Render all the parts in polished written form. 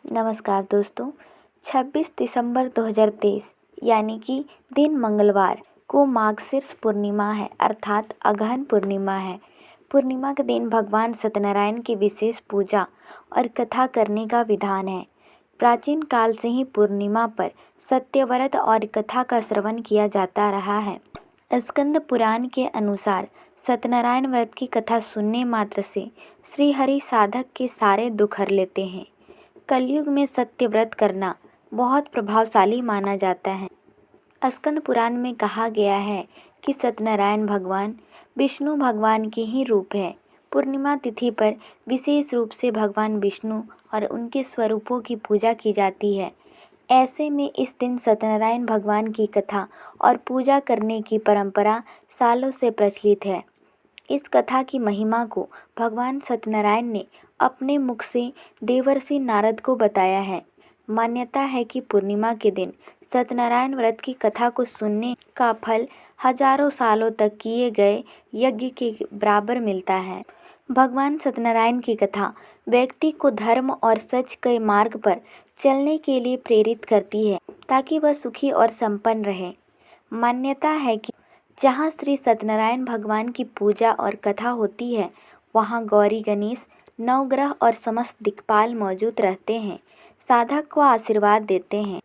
नमस्कार दोस्तों। 26 दिसंबर 2023 यानी कि दिन मंगलवार को मार्गशीर्ष पूर्णिमा है, अर्थात अगहन पूर्णिमा है। पूर्णिमा के दिन भगवान सत्यनारायण की विशेष पूजा और कथा करने का विधान है। प्राचीन काल से ही पूर्णिमा पर सत्यव्रत और कथा का श्रवण किया जाता रहा है। स्कंद पुराण के अनुसार सत्यनारायण व्रत की कथा सुनने मात्र से श्रीहरि साधक के सारे दुख हर लेते हैं। कलयुग में सत्य व्रत करना बहुत प्रभावशाली माना जाता है। स्कंद पुराण में कहा गया है कि सत्यनारायण भगवान विष्णु भगवान के ही रूप है। पूर्णिमा तिथि पर विशेष रूप से भगवान विष्णु और उनके स्वरूपों की पूजा की जाती है। ऐसे में इस दिन सत्यनारायण भगवान की कथा और पूजा करने की परंपरा सालों से प्रचलित है। इस कथा की महिमा को भगवान सत्यनारायण ने अपने मुख से देवर्षि नारद को बताया है। मान्यता है कि पूर्णिमा के दिन सत्यनारायण व्रत की कथा को सुनने का फल हजारों सालों तक किए गए यज्ञ के बराबर मिलता है। भगवान सत्यनारायण की कथा व्यक्ति को धर्म और सच के मार्ग पर चलने के लिए प्रेरित करती है ताकि वह सुखी और संपन्न रहे। मान्यता है कि जहाँ श्री सत्यनारायण भगवान की पूजा और कथा होती है, वहाँ गौरी गणेश नवग्रह और समस्त दिक्पाल मौजूद रहते हैं, साधक को आशीर्वाद देते हैं।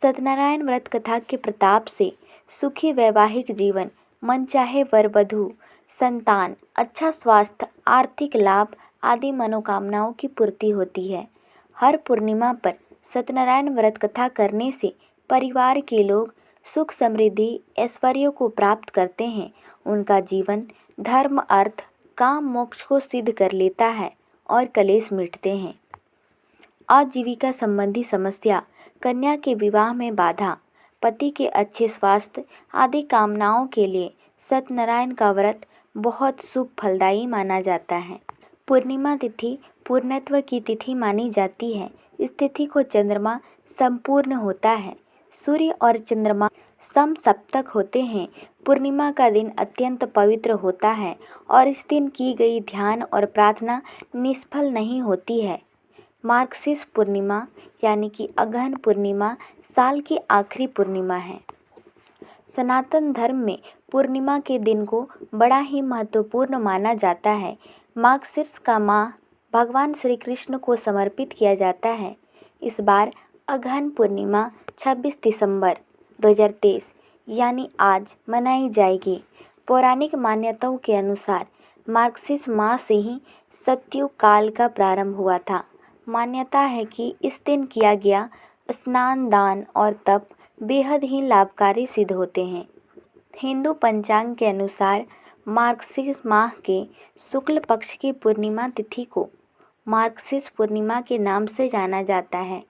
सत्यनारायण व्रत कथा के प्रताप से सुखी वैवाहिक जीवन, मनचाहे वर वधू, संतान, अच्छा स्वास्थ्य, आर्थिक लाभ आदि मनोकामनाओं की पूर्ति होती है। हर पूर्णिमा पर सत्यनारायण व्रत कथा करने से परिवार के लोग सुख समृद्धि ऐश्वर्य को प्राप्त करते हैं। उनका जीवन धर्म अर्थ काम मोक्ष को सिद्ध कर लेता है और कलेश मिटते हैं। आजीविका संबंधी समस्या, कन्या के विवाह में बाधा, पति के अच्छे स्वास्थ्य आदि कामनाओं के लिए सत्यनारायण का व्रत बहुत शुभ फलदायी माना जाता है। पूर्णिमा तिथि पूर्णत्व की तिथि मानी जाती है। इस तिथि को चंद्रमा संपूर्ण होता है। सूर्य और चंद्रमा समसप्तक होते हैं। पूर्णिमा का दिन अत्यंत पवित्र होता है और इस दिन की गई ध्यान और प्रार्थना निष्फल नहीं होती है। मार्गशीर्ष पूर्णिमा यानी कि अगहन पूर्णिमा साल की आखिरी पूर्णिमा है। सनातन धर्म में पूर्णिमा के दिन को बड़ा ही महत्वपूर्ण माना जाता है। मार्गशीर्ष का माह भगवान श्री कृष्ण को समर्पित किया जाता है। इस बार अगहन पूर्णिमा 26 दिसंबर 2023 यानी आज मनाई जाएगी। पौराणिक मान्यताओं के अनुसार मार्गशीर्ष माह से ही सतयुग काल का प्रारंभ हुआ था। मान्यता है कि इस दिन किया गया स्नान, दान और तप बेहद ही लाभकारी सिद्ध होते हैं। हिंदू पंचांग के अनुसार मार्गशीर्ष माह के शुक्ल पक्ष की पूर्णिमा तिथि को मार्गशीर्ष पूर्णिमा के नाम से जाना जाता है।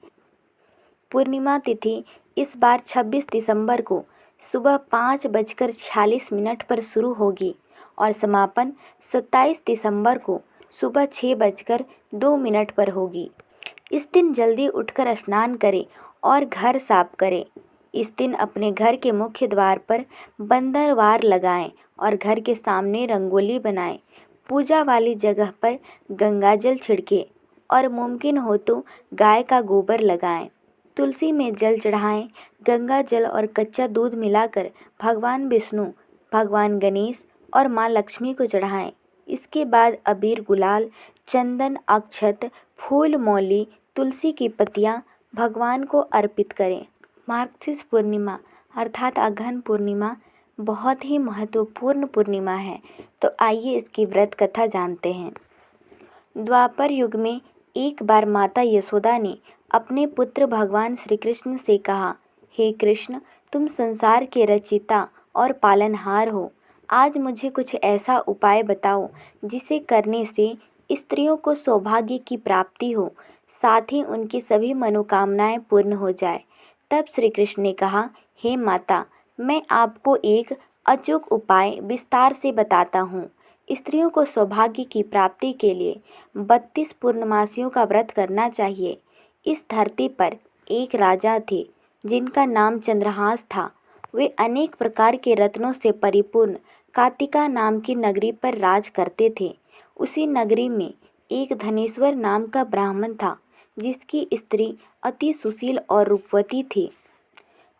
पूर्णिमा तिथि इस बार 26 दिसंबर को सुबह 5:46 पर शुरू होगी और समापन 27 दिसंबर को सुबह 6:02 पर होगी। इस दिन जल्दी उठकर स्नान करें और घर साफ करें। इस दिन अपने घर के मुख्य द्वार पर बंदरवार लगाएं और घर के सामने रंगोली बनाएं। पूजा वाली जगह पर गंगा जल छिड़कें और मुमकिन हो तो गाय का गोबर लगाएं। तुलसी में जल चढ़ाएं। गंगा जल और कच्चा दूध मिलाकर भगवान विष्णु, भगवान गणेश और माँ लक्ष्मी को चढ़ाएं। इसके बाद अबीर, गुलाल, चंदन, अक्षत, फूल, मौली, तुलसी की पत्तियाँ भगवान को अर्पित करें। मार्गशीर्ष पूर्णिमा अर्थात अगहन पूर्णिमा बहुत ही महत्वपूर्ण पूर्णिमा है। तो आइए इसकी व्रत कथा जानते हैं। द्वापर युग में एक बार माता यशोदा ने अपने पुत्र भगवान श्री कृष्ण से कहा, हे कृष्ण, तुम संसार के रचयिता और पालनहार हो। आज मुझे कुछ ऐसा उपाय बताओ जिसे करने से स्त्रियों को सौभाग्य की प्राप्ति हो, साथ ही उनकी सभी मनोकामनाएं पूर्ण हो जाए। तब श्री कृष्ण ने कहा, हे माता, मैं आपको एक अचूक उपाय विस्तार से बताता हूँ। स्त्रियों को सौभाग्य की प्राप्ति के लिए 32 पूर्णमासियों का व्रत करना चाहिए। इस धरती पर एक राजा थे जिनका नाम चंद्रहास था। वे अनेक प्रकार के रत्नों से परिपूर्ण कातिका नाम की नगरी पर राज करते थे। उसी नगरी में एक धनेश्वर नाम का ब्राह्मण था जिसकी स्त्री अति सुशील और रूपवती थी।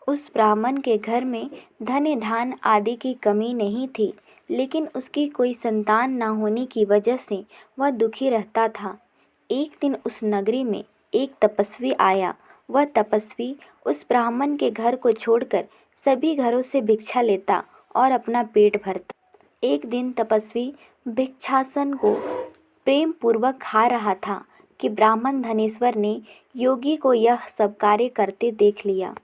उस ब्राह्मण के घर में धन धान आदि की कमी नहीं थी, लेकिन उसकी कोई संतान न होने की वजह से वह दुखी रहता था। एक दिन उस नगरी में एक तपस्वी आया। वह तपस्वी उस ब्राह्मण के घर को छोड़कर सभी घरों से भिक्षा लेता और अपना पेट भरता। एक दिन तपस्वी भिक्षासन को प्रेम पूर्वक खा रहा था कि ब्राह्मण धनेश्वर ने योगी को यह सब कार्य करते देख लिया।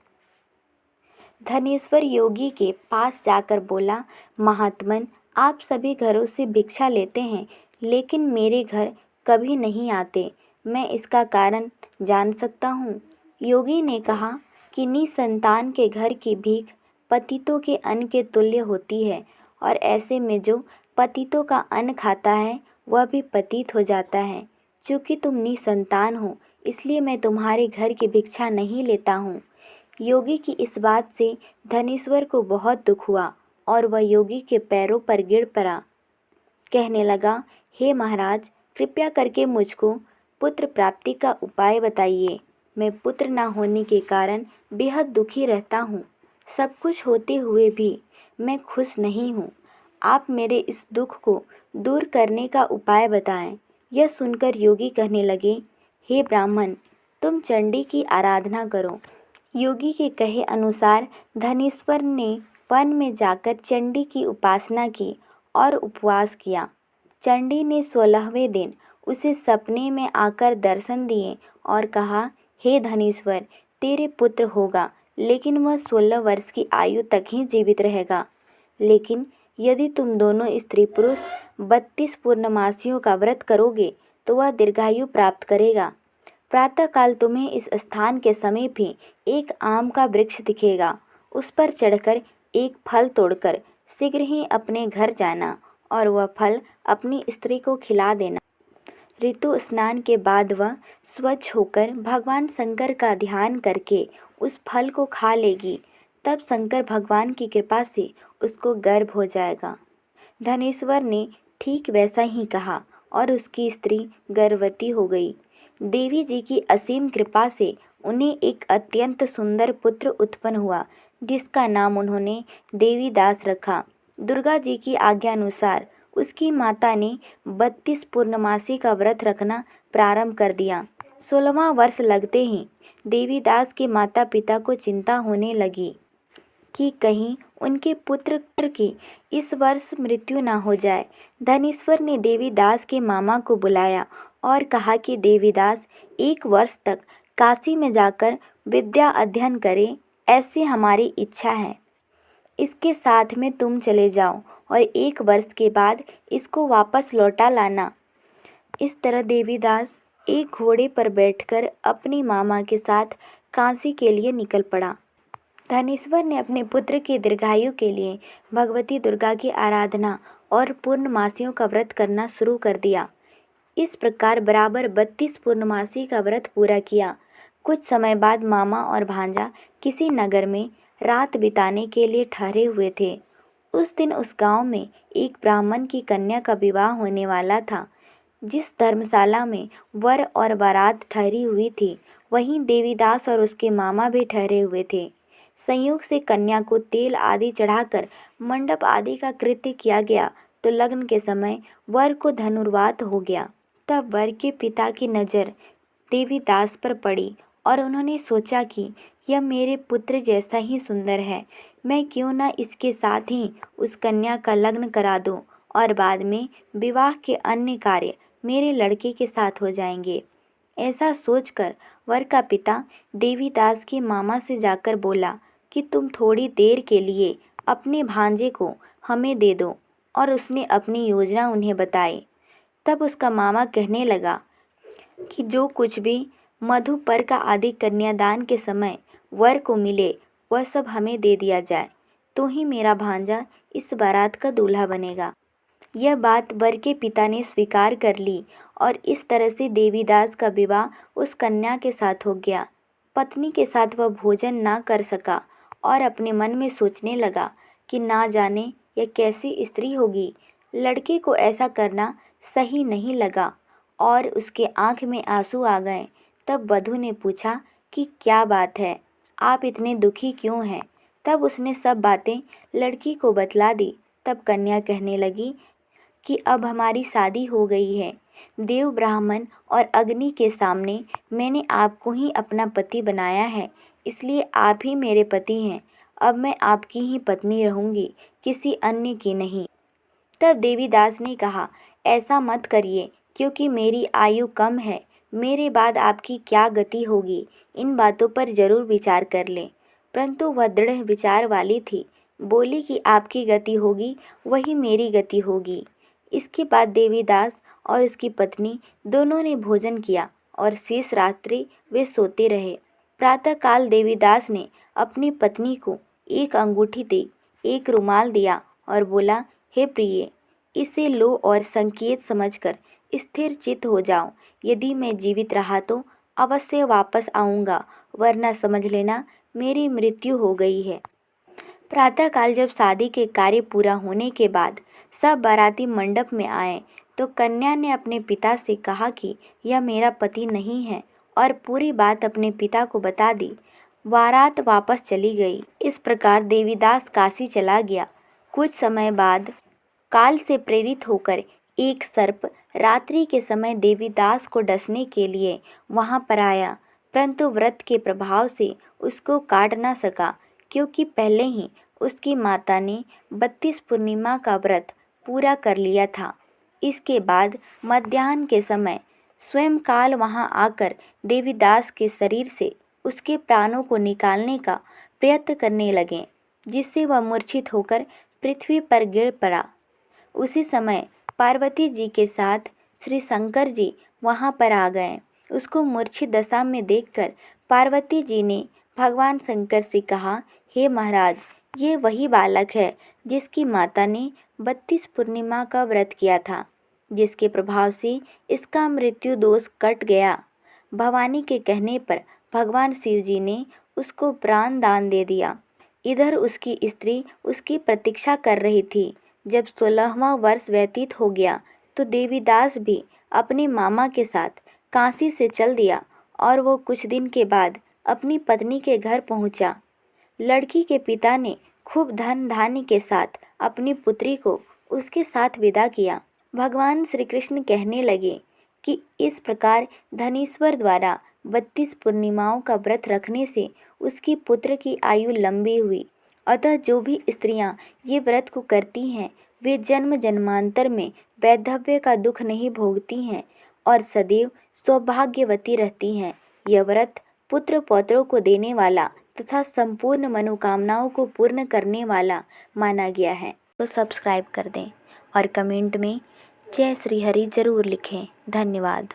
धनेश्वर योगी के पास जाकर बोला, महात्मन, आप सभी घरों से भिक्षा लेते हैं, लेकिन मेरे घर कभी नहीं आते। मैं इसका कारण जान सकता हूँ? योगी ने कहा कि निसंतान के घर की भीख पतितों के अन्न के तुल्य होती है, और ऐसे में जो पतितों का अन्न खाता है वह भी पतित हो जाता है। चूँकि तुम निसंतान हो, इसलिए मैं तुम्हारे घर की भिक्षा नहीं लेता हूँ। योगी की इस बात से धनेश्वर को बहुत दुख हुआ और वह योगी के पैरों पर गिर पड़ा। कहने लगा, हे महाराज, कृपया करके मुझको पुत्र प्राप्ति का उपाय बताइए। मैं पुत्र न होने के कारण बेहद दुखी रहता हूँ। सब कुछ होते हुए भी मैं खुश नहीं हूँ। आप मेरे इस दुख को दूर करने का उपाय बताएं। यह सुनकर योगी कहने लगे, हे ब्राह्मण, तुम चंडी की आराधना करो। योगी के कहे अनुसार धनेश्वर ने वन में जाकर चंडी की उपासना की और उपवास किया। चंडी ने 16वें दिन उसे सपने में आकर दर्शन दिए और कहा, हे धनेश्वर, तेरे पुत्र होगा, लेकिन वह 16 वर्ष की आयु तक ही जीवित रहेगा। लेकिन यदि तुम दोनों स्त्री पुरुष 32 पूर्णमासियों का व्रत करोगे तो वह दीर्घायु प्राप्त करेगा। प्रातःकाल तुम्हें इस स्थान के समीप ही एक आम का वृक्ष दिखेगा। उस पर चढ़कर एक फल तोड़कर शीघ्र ही अपने घर जाना और वह फल अपनी स्त्री को खिला देना। ऋतु स्नान के बाद वह स्वच्छ होकर भगवान शंकर का ध्यान करके उस फल को खा लेगी। तब शंकर भगवान की कृपा से उसको गर्भ हो जाएगा। धनेश्वर ने ठीक वैसा ही कहा और उसकी स्त्री गर्भवती हो गई। देवी जी की असीम कृपा से उन्हें एक अत्यंत सुंदर पुत्र उत्पन्न हुआ, जिसका नाम उन्होंने देवीदास रखा। दुर्गा जी की आज्ञानुसार उसकी माता ने 32 पूर्णमासी का व्रत रखना प्रारंभ कर दिया। 16वां वर्ष लगते ही देवीदास के माता पिता को चिंता होने लगी कि कहीं उनके पुत्र की इस वर्ष मृत्यु न हो जाए। धनेश्वर ने देवीदास के मामा को बुलाया और कहा कि देवीदास 1 वर्ष तक काशी में जाकर विद्या अध्ययन करे, ऐसी हमारी इच्छा है। इसके साथ में तुम चले जाओ और 1 वर्ष के बाद इसको वापस लौटा लाना। इस तरह देवीदास एक घोड़े पर बैठकर अपनी मामा के साथ काशी के लिए निकल पड़ा। धनेश्वर ने अपने पुत्र के दीर्घायु के लिए भगवती दुर्गा की आराधना और पूर्णमासियों का व्रत करना शुरू कर दिया। इस प्रकार बराबर 32 पूर्णमासी का व्रत पूरा किया। कुछ समय बाद मामा और भांजा किसी नगर में रात बिताने के लिए ठहरे हुए थे। उस दिन उस गांव में एक ब्राह्मण की कन्या का विवाह होने वाला था। जिस धर्मशाला में वर और बारात ठहरी हुई थी, वहीं देवीदास और उसके मामा भी ठहरे हुए थे। संयोग से कन्या को तेल आदि चढ़ाकर मंडप आदि का कृत्य किया गया तो लग्न के समय वर को धनुर्वात हो गया। तब वर के पिता की नज़र देवीदास पर पड़ी और उन्होंने सोचा कि यह मेरे पुत्र जैसा ही सुंदर है, मैं क्यों न इसके साथ ही उस कन्या का लग्न करा दूं और बाद में विवाह के अन्य कार्य मेरे लड़के के साथ हो जाएंगे। ऐसा सोचकर वर का पिता देवीदास के मामा से जाकर बोला कि तुम थोड़ी देर के लिए अपने भांजे को हमें दे दो, और उसने अपनी योजना उन्हें बताई। तब उसका मामा कहने लगा कि जो कुछ भी मधुपर्क आदि कन्यादान के समय वर को मिले वह सब हमें दे दिया जाए, तो ही मेरा भांजा इस बारात का दूल्हा बनेगा। यह बात वर के पिता ने स्वीकार कर ली और इस तरह से देवीदास का विवाह उस कन्या के साथ हो गया। पत्नी के साथ वह भोजन ना कर सका और अपने मन में सोचने लगा कि ना जाने यह कैसी स्त्री होगी। लड़के को ऐसा करना सही नहीं लगा और उसके आंख में आंसू आ गए। तब वधू ने पूछा कि क्या बात है, आप इतने दुखी क्यों हैं। तब उसने सब बातें लड़की को बतला दी। तब कन्या कहने लगी कि अब हमारी शादी हो गई है। देव, ब्राह्मण और अग्नि के सामने मैंने आपको ही अपना पति बनाया है, इसलिए आप ही मेरे पति हैं। अब मैं आपकी ही पत्नी रहूंगी, किसी अन्य की नहीं। तब देवीदास ने कहा, ऐसा मत करिए, क्योंकि मेरी आयु कम है। मेरे बाद आपकी क्या गति होगी, इन बातों पर जरूर विचार कर लें। परंतु वह दृढ़ विचार वाली थी, बोली कि आपकी गति होगी वही मेरी गति होगी। इसके बाद देवीदास और उसकी पत्नी दोनों ने भोजन किया और शेष रात्रि वे सोते रहे। प्रातःकाल देवीदास ने अपनी पत्नी को एक अंगूठी दी, एक रुमाल दिया और बोला, हे प्रिय, इसे लो और संकेत समझकर स्थिर चित्त हो जाओ। यदि मैं जीवित रहा तो अवश्य वापस आऊँगा, वरना समझ लेना मेरी मृत्यु हो गई है। प्रातःकाल जब शादी के कार्य पूरा होने के बाद सब बाराती मंडप में आए तो कन्या ने अपने पिता से कहा कि यह मेरा पति नहीं है और पूरी बात अपने पिता को बता दी। बारात वापस चली गई। इस प्रकार देवीदास काशी चला गया। कुछ समय बाद काल से प्रेरित होकर एक सर्प रात्रि के समय देवीदास को डसने के लिए वहां पर आया, परंतु व्रत के प्रभाव से उसको काट ना सका, क्योंकि पहले ही उसकी माता ने 32 पूर्णिमा का व्रत पूरा कर लिया था। इसके बाद मध्याह्न के समय स्वयं काल वहां आकर देवीदास के शरीर से उसके प्राणों को निकालने का प्रयत्न करने लगे, जिससे वह मूर्छित होकर पृथ्वी पर गिर पड़ा। उसी समय पार्वती जी के साथ श्री शंकर जी वहां पर आ गए। उसको मूर्छित दशा में देखकर पार्वती जी ने भगवान शंकर से कहा, हे महाराज, ये वही बालक है जिसकी माता ने 32 पूर्णिमा का व्रत किया था, जिसके प्रभाव से इसका मृत्यु दोष कट गया। भवानी के कहने पर भगवान शिव जी ने उसको प्राण दान दे दिया। इधर उसकी स्त्री उसकी प्रतीक्षा कर रही थी। जब 16वां वर्ष व्यतीत हो गया तो देवीदास भी अपने मामा के साथ काशी से चल दिया और वो कुछ दिन के बाद अपनी पत्नी के घर पहुंचा। लड़की के पिता ने खूब धन धान्य के साथ अपनी पुत्री को उसके साथ विदा किया। भगवान श्री कृष्ण कहने लगे कि इस प्रकार धनीश्वर द्वारा 32 पूर्णिमाओं का व्रत रखने से उसकी पुत्र की आयु लंबी हुई। अतः जो भी स्त्रियां ये व्रत को करती हैं वे जन्म जन्मांतर में वैधव्य का दुख नहीं भोगती हैं और सदैव सौभाग्यवती रहती हैं। यह व्रत पुत्र पौत्रों को देने वाला तथा संपूर्ण मनोकामनाओं को पूर्ण करने वाला माना गया है। तो सब्सक्राइब कर दें और कमेंट में जय श्री हरि जरूर लिखें। धन्यवाद।